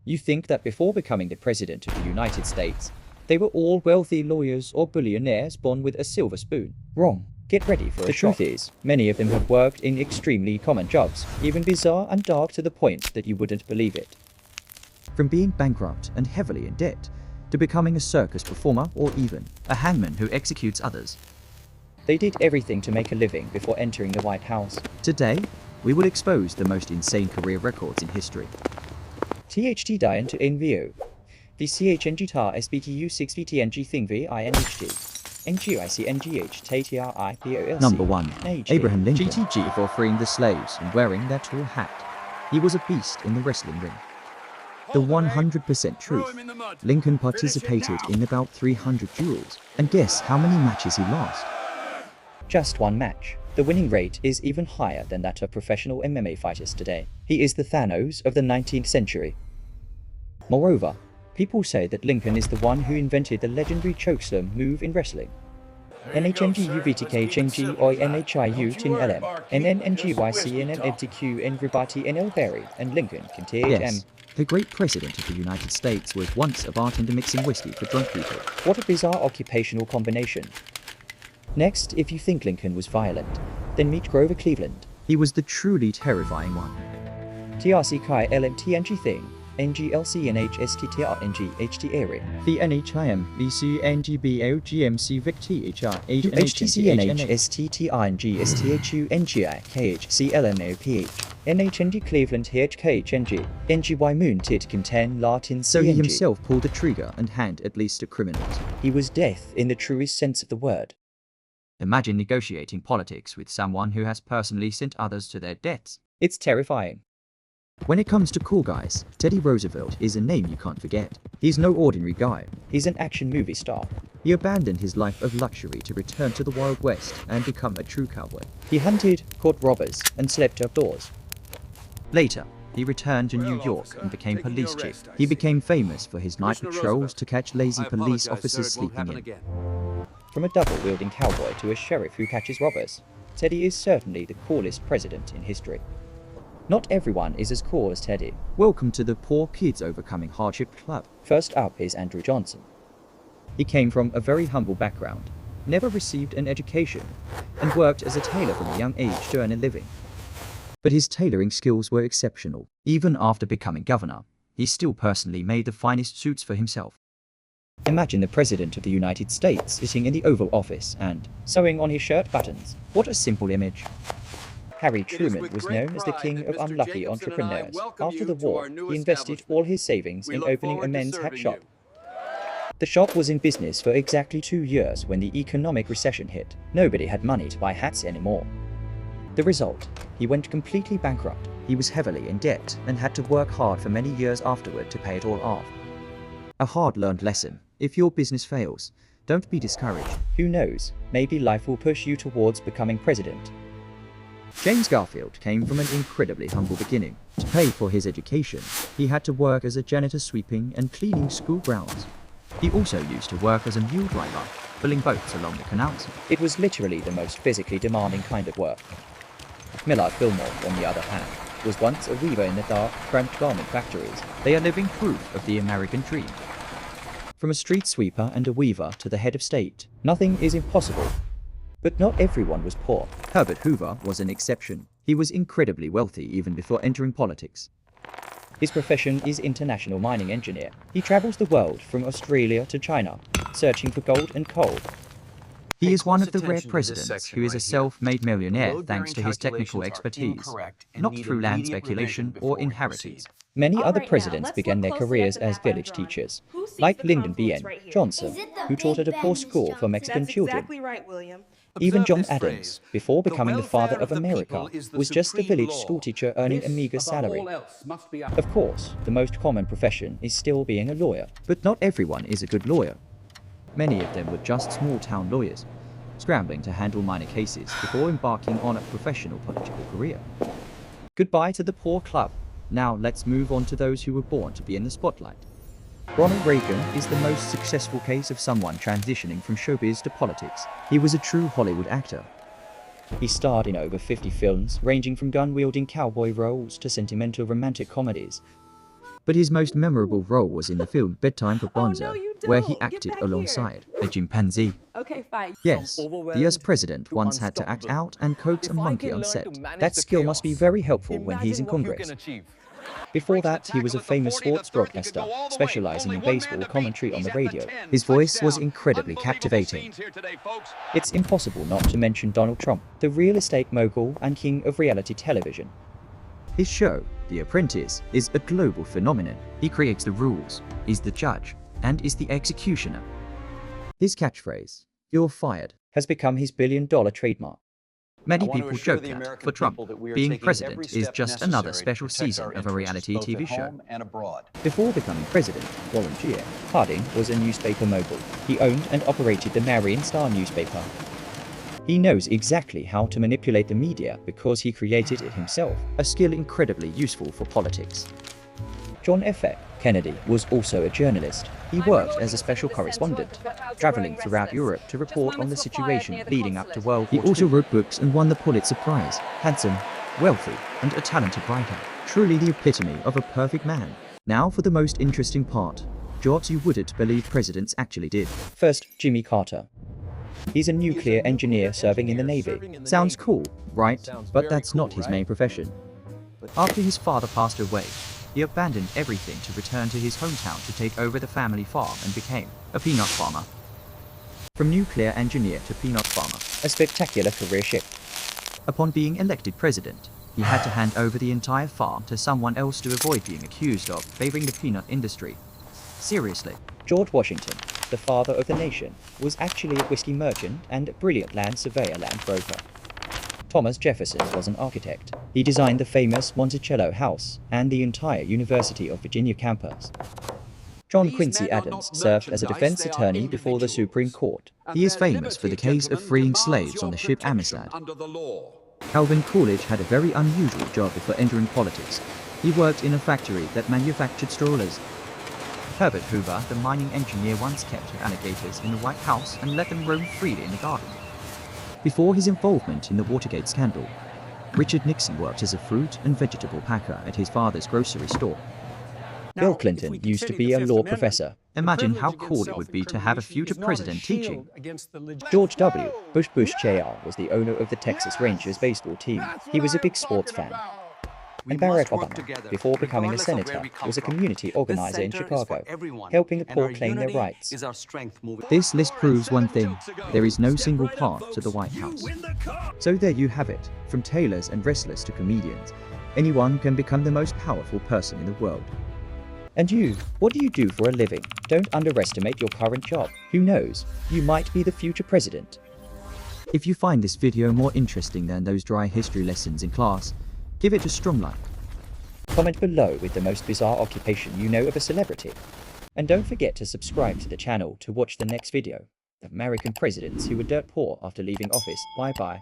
You think that before becoming the President of the United States, they were all wealthy lawyers or billionaires born with a silver spoon. Wrong. Get ready for a shock. The truth is, many of them have worked in extremely common jobs, even bizarre and dark to the point that you wouldn't believe it. From being bankrupt and heavily in debt, to becoming a circus performer or even a hangman who executes others. They did everything to make a living before entering the White House. Today, we will expose the most insane career records in history. THT Dian to NVO. The CHNG tar SBTU 6VTNG thing VINHT. NGICNGH TTRIPOLC. Number 1. Abraham Lincoln. GTG for freeing the slaves and wearing their tall hat. He was a beast in the wrestling ring. The 100% truth. Lincoln participated in about 300 duels. And guess how many matches he lost? Just one match. The winning rate is even higher than that of professional MMA fighters today. He is the Thanos of the 19th century. Moreover, people say that Lincoln is the one who invented the legendary chokeslam move in wrestling. NHNGUVTKHNG or NHIU Tin LM, NNNGYCNMFTQ Nribati NL Berry, and Lincoln can THM. Yes, the great president of the United States was once a bartender mixing whiskey for drunk people. What a bizarre occupational combination. Next, if you think Lincoln was violent, then meet Grover Cleveland. He was the truly terrifying one. TRC Chi LMTNG thing. NGLCNHSTTRNGHT area. The NHIM VCNGBOGMC VicTHR HNHTCNHSTTRNGSTHUNGI KHCLMOPH NHNG Cleveland HKHNG NGY Moon Tit Conten Latin. So he himself pulled the trigger and hanged at least 2 criminals. He was death in the truest sense of the word. Imagine negotiating politics with someone who has personally sent others to their deaths. It's terrifying. When it comes to cool guys, Teddy Roosevelt is a name you can't forget. He's no ordinary guy. He's an action movie star. He abandoned his life of luxury to return to the Wild West and become a true cowboy. He hunted, caught robbers, and slept outdoors. Later, he returned to New York and became police chief. He became famous for his night patrols to catch lazy police officers sleeping in. From a double-wielding cowboy to a sheriff who catches robbers, Teddy is certainly the coolest president in history. Not everyone is as cool as Teddy. Welcome to the Poor Kids Overcoming Hardship Club. First up is Andrew Johnson. He came from a very humble background, never received an education, and worked as a tailor from a young age to earn a living. But his tailoring skills were exceptional. Even after becoming governor, he still personally made the finest suits for himself. Imagine the President of the United States sitting in the Oval Office and sewing on his shirt buttons. What a simple image. Harry Truman was known as the king of unlucky entrepreneurs. After the war, he invested all his savings in opening a men's hat shop. The shop was in business for exactly 2 years when the economic recession hit. Nobody had money to buy hats anymore. The result, he went completely bankrupt. He was heavily in debt and had to work hard for many years afterward to pay it all off. A hard-learned lesson. If your business fails, don't be discouraged. Who knows, maybe life will push you towards becoming president. James Garfield came from an incredibly humble beginning. To pay for his education, he had to work as a janitor sweeping and cleaning school grounds. He also used to work as a mule driver, filling boats along the canals. It was literally the most physically demanding kind of work. Millard Fillmore, on the other hand, was once a weaver in the dark, cramped garment factories. They are living proof of the American dream. From a street sweeper and a weaver to the head of state, nothing is impossible. But not everyone was poor. Herbert Hoover was an exception. He was incredibly wealthy even before entering politics. His profession is international mining engineer. He travels the world from Australia to China, searching for gold and coal. He is one of the rare presidents who is a self-made millionaire thanks to his technical expertise, not through land speculation or inheritance. Many other presidents began their careers as village teachers, like Lyndon B. Johnson, who taught at a poor school for Mexican children. Even John Adams, before becoming the father of America, was just a village schoolteacher earning a meager salary. Of course, the most common profession is still being a lawyer, but not everyone is a good lawyer. Many of them were just small-town lawyers, scrambling to handle minor cases before embarking on a professional political career. Goodbye to the poor club. Now let's move on to those who were born to be in the spotlight. Ronald Reagan is the most successful case of someone transitioning from showbiz to politics. He was a true Hollywood actor. He starred in over 50 films, ranging from gun-wielding cowboy roles to sentimental romantic comedies. But his most memorable role was in the film Bedtime for Bonzo, where he acted alongside a chimpanzee. Okay, fine. Yes, the US president once had to act out and coax a monkey on set. That skill must be very helpful when he's in Congress. Before that, he was a famous sports broadcaster, specializing in baseball commentary on the radio. His voice was incredibly captivating. It's impossible not to mention Donald Trump, the real estate mogul and king of reality television. His show, The Apprentice, is a global phenomenon. He creates the rules, is the judge, and is the executioner. His catchphrase, "You're fired," has become his billion-dollar trademark. Many people joke that, for Trump, being president is just another special season of a reality TV show. Before becoming president, volunteer, Harding was a newspaper mogul. He owned and operated the Marion Star newspaper. He knows exactly how to manipulate the media because he created it himself, a skill incredibly useful for politics. John F. Kennedy was also a journalist. He worked as a special correspondent, traveling throughout Europe to report on the situation leading up to World War II. He also wrote books and won the Pulitzer Prize. Handsome, wealthy, and a talented writer. Truly the epitome of a perfect man. Now for the most interesting part. Jobs you wouldn't believe presidents actually did. First, Jimmy Carter. He's a nuclear engineer serving in the Navy. Sounds cool, right? But that's not his main profession. After his father passed away, he abandoned everything to return to his hometown to take over the family farm and became a peanut farmer. From nuclear engineer to peanut farmer, a spectacular career shift. Upon being elected president, he had to hand over the entire farm to someone else to avoid being accused of favoring the peanut industry. Seriously, George Washington, the father of the nation, was actually a whiskey merchant and a brilliant land surveyor land broker. Thomas Jefferson was an architect. He designed the famous Monticello House and the entire University of Virginia campus. John Quincy Adams served as a defense attorney before the Supreme Court. He is famous for the case of freeing slaves on the ship Amistad. Calvin Coolidge had a very unusual job before entering politics. He worked in a factory that manufactured strollers. Herbert Hoover, the mining engineer, once kept alligators in the White House and let them roam freely in the garden. Before his involvement in the Watergate scandal, Richard Nixon worked as a fruit and vegetable packer at his father's grocery store. Bill Clinton used to be a law professor. Imagine how cool it would be to have a future president teaching. George W. Bush Jr. was the owner of the Texas Rangers baseball team. He was a big sports fan. And Barack Obama, before becoming a senator, was a community organizer in Chicago, helping the poor claim their rights. This list proves one thing: there is no single path to the White House. So there you have it, from tailors and wrestlers to comedians. Anyone can become the most powerful person in the world. And you, what do you do for a living? Don't underestimate your current job. Who knows, you might be the future president. If you find this video more interesting than those dry history lessons in class, give it a strong like. Comment below with the most bizarre occupation you know of a celebrity. And don't forget to subscribe to the channel to watch the next video. American presidents who were dirt poor after leaving office. Bye bye.